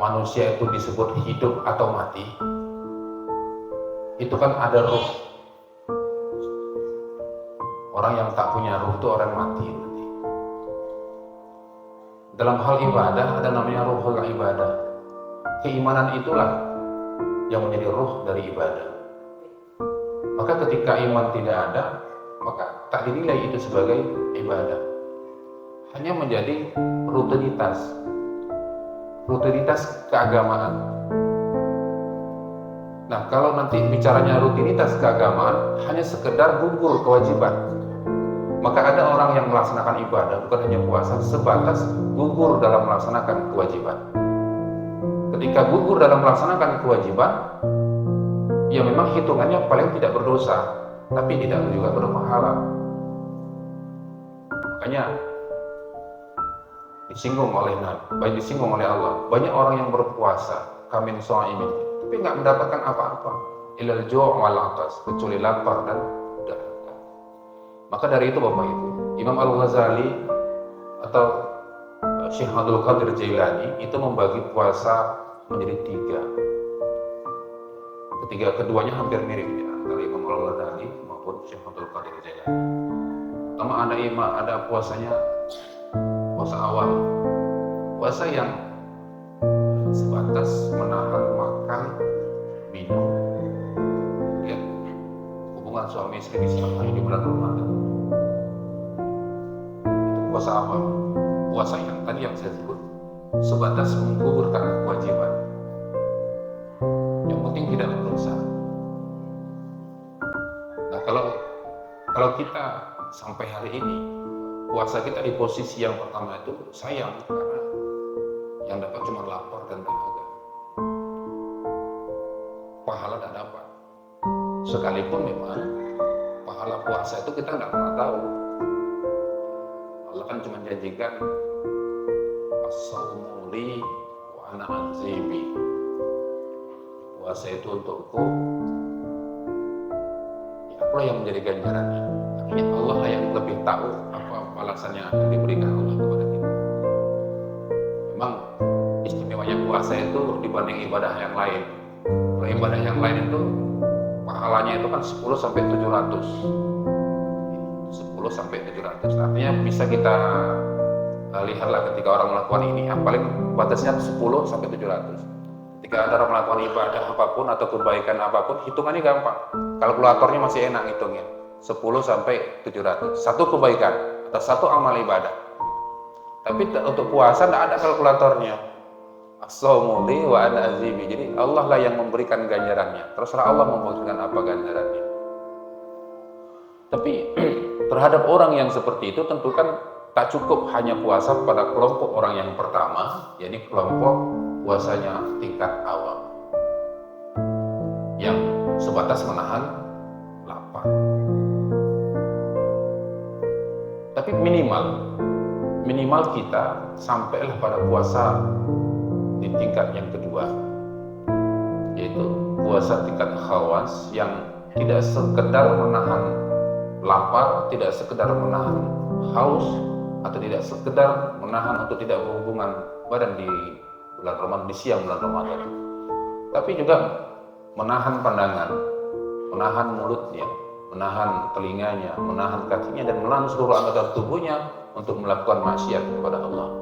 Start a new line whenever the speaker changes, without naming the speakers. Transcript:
manusia itu disebut hidup atau mati, itu kan ada ruh. Orang yang tak punya ruh itu orang mati. Dalam hal ibadah ada namanya ruhul ibadah. Keimanan itulah yang menjadi ruh dari ibadah. Maka ketika iman tidak ada, maka tak dinilai itu sebagai ibadah. Hanya menjadi rutinitas keagamaan. Nah, kalau nanti bicaranya rutinitas keagamaan, hanya sekedar gugur kewajiban, maka ada orang yang melaksanakan ibadah bukan hanya puasa, sebatas gugur dalam melaksanakan kewajiban. Ketika gugur dalam melaksanakan kewajiban, ya memang hitungannya paling tidak berdosa, tapi tidak juga berpahala. Makanya disinggung oleh Allah, banyak orang yang berpuasa kamin sha'imin, tapi nggak mendapatkan apa-apa, ilal ju' wal 'atas, kecuali lapar dan dahaga. Maka dari itu Bapak Ibu, Imam Al-Ghazali atau Syekh Abdul Qadir Jailani itu membagi puasa menjadi tiga. Keduanya hampir mirip ya, antara Imam Al-Ghazali maupun Syekh Abdul Qadir Jailani. Pertama ada puasanya puasa awal, puasa yang sebatas menahan makan, minum, ya, hubungan suami istri di siang hari di bulan Ramadan. Itu puasa awal, puasa yang tadi yang saya sebut sebatas menggugurkan kewajiban, yang penting tidak berdosa. Nah, kalau kita sampai hari ini puasa kita di posisi yang pertama itu sayang, karena yang dapat cuma lapar dan dahaga, pahala tidak dapat. Sekalipun memang pahala puasa itu kita tidak pernah tahu. Allah kan cuma janjikan as-shaumu li wa ana ajzi, puasa itu untukku, ya akulah yang menjadi ganjarannya. Artinya Allah yang lebih tahu apa balasan yang akan diberikan Allah kepada kita. Memang istimewanya puasa itu dibanding ibadah yang lain. Kalau ibadah yang lain itu pahalanya itu kan 10 sampai 700. 10 sampai 700. Artinya bisa kita lihatlah ketika orang melakukan ini, yang paling batasnya 10 sampai 700. Ketika ada orang melakukan ibadah apapun atau kebaikan apapun, hitungannya gampang. Kalkulatornya masih enak ngitungnya. 10 sampai 700. Satu kebaikan atau satu amal ibadah. Tapi untuk puasa tidak ada kalkulatornya. As-shaumu li wa ana ajzi. Jadi Allah lah yang memberikan ganjarannya. Terserah Allah memberikan apa ganjarannya. Tapi terhadap orang yang seperti itu tentu kan tak cukup hanya puasa pada kelompok orang yang pertama, yakni kelompok puasanya tingkat awal yang sebatas menahan lapar. Tapi minimal kita sampailah pada puasa di tingkat yang kedua, yaitu puasa tingkat khawas, yang tidak sekedar menahan lapar, tidak sekedar menahan haus, atau tidak sekedar menahan untuk tidak berhubungan badan di bulan Ramadan, di siang bulan Ramadan, tapi juga menahan pandangan, menahan mulutnya, menahan telinganya, menahan kakinya, dan menahan seluruh anggota tubuhnya untuk melakukan maksiat kepada Allah.